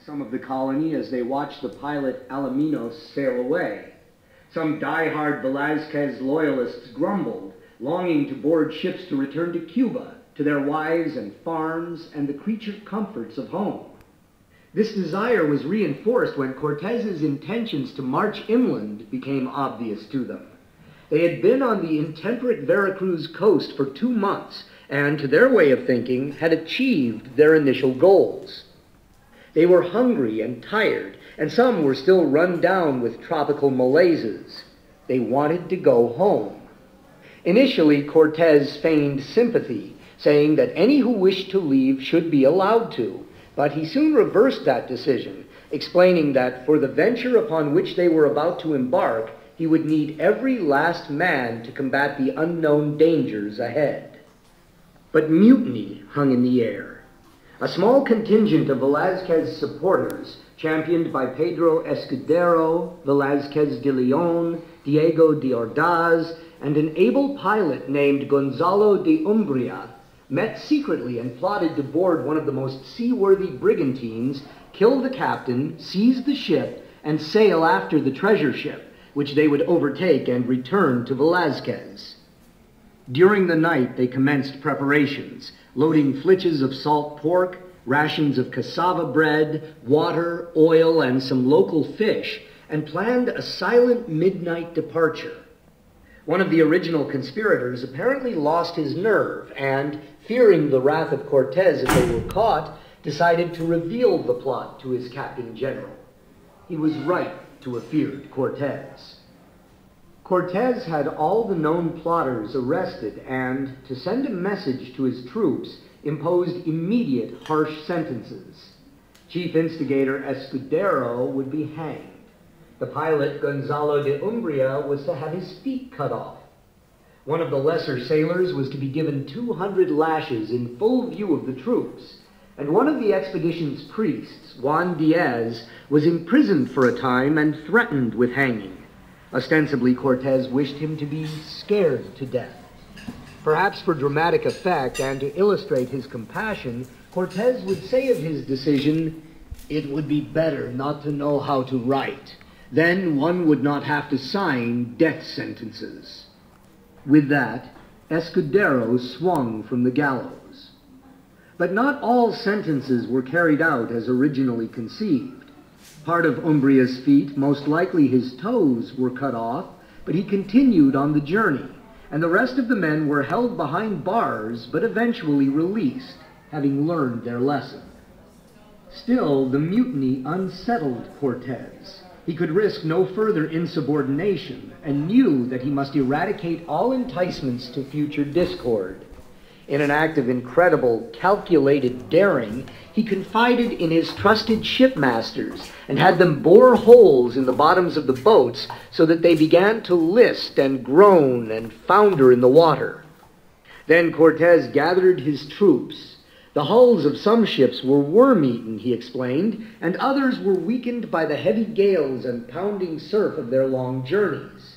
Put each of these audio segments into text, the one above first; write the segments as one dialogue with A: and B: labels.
A: some of the colony as they watched the pilot Alaminos sail away. Some die-hard Velazquez loyalists grumbled, longing to board ships to return to Cuba, to their wives and farms and the creatured comforts of home. This desire was reinforced when Cortes's intentions to march inland became obvious to them. They had been on the intemperate Veracruz coast for 2 months, and, to their way of thinking, had achieved their initial goals. They were hungry and tired, and some were still run down with tropical malaises. They wanted to go home. Initially, Cortes feigned sympathy, saying that any who wished to leave should be allowed to, but he soon reversed that decision, explaining that for the venture upon which they were about to embark, he would need every last man to combat the unknown dangers ahead. But mutiny hung in the air. A small contingent of Velazquez supporters, championed by Pedro Escudero, Velazquez de Leon, Diego de Ordaz, and an able pilot named Gonzalo de Umbria, met secretly and plotted to board one of the most seaworthy brigantines, kill the captain, seize the ship, and sail after the treasure ship, which they would overtake and return to Velazquez. During the night they commenced preparations, loading flitches of salt pork, rations of cassava bread, water, oil, and some local fish, and planned a silent midnight departure. One of the original conspirators apparently lost his nerve and, fearing the wrath of Cortes if they were caught, decided to reveal the plot to his captain general. He was right to have feared Cortes. Cortes had all the known plotters arrested and, to send a message to his troops, imposed immediate harsh sentences. Chief instigator Escudero would be hanged. The pilot, Gonzalo de Umbria, was to have his feet cut off. One of the lesser sailors was to be given 200 lashes in full view of the troops, and one of the expedition's priests, Juan Diaz, was imprisoned for a time and threatened with hanging. Ostensibly, Cortes wished him to be scared to death. Perhaps for dramatic effect and to illustrate his compassion, Cortes would say of his decision, "It would be better not to know how to write. Then one would not have to sign death sentences." With that, Escudero swung from the gallows. But not all sentences were carried out as originally conceived. Part of Umbria's feet, most likely his toes, were cut off, but he continued on the journey, and the rest of the men were held behind bars, but eventually released, having learned their lesson. Still, the mutiny unsettled Cortes. He could risk no further insubordination, and knew that he must eradicate all enticements to future discord. In an act of incredible, calculated daring, he confided in his trusted shipmasters and had them bore holes in the bottoms of the boats so that they began to list and groan and founder in the water. Then Cortes gathered his troops. The hulls of some ships were worm-eaten, he explained, and others were weakened by the heavy gales and pounding surf of their long journeys.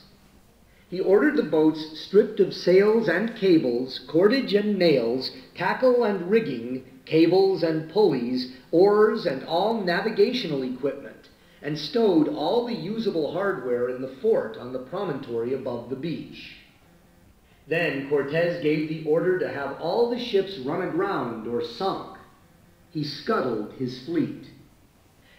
A: He ordered the boats stripped of sails and cables, cordage and nails, tackle and rigging, cables and pulleys, oars and all navigational equipment, and stowed all the usable hardware in the fort on the promontory above the beach. Then Cortes gave the order to have all the ships run aground or sunk. He scuttled his fleet.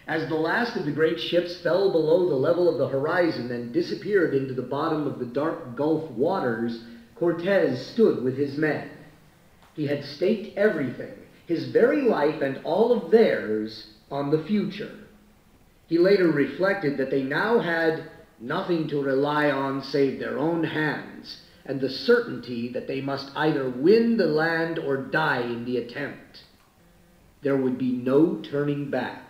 A: As the last of the great ships fell below the level of the horizon and disappeared into the bottom of the dark Gulf waters, Cortes stood with his men. He had staked everything, his very life and all of theirs, on the future. He later reflected that they now had nothing to rely on save their own hands, and the certainty that they must either win the land or die in the attempt. There would be no turning back.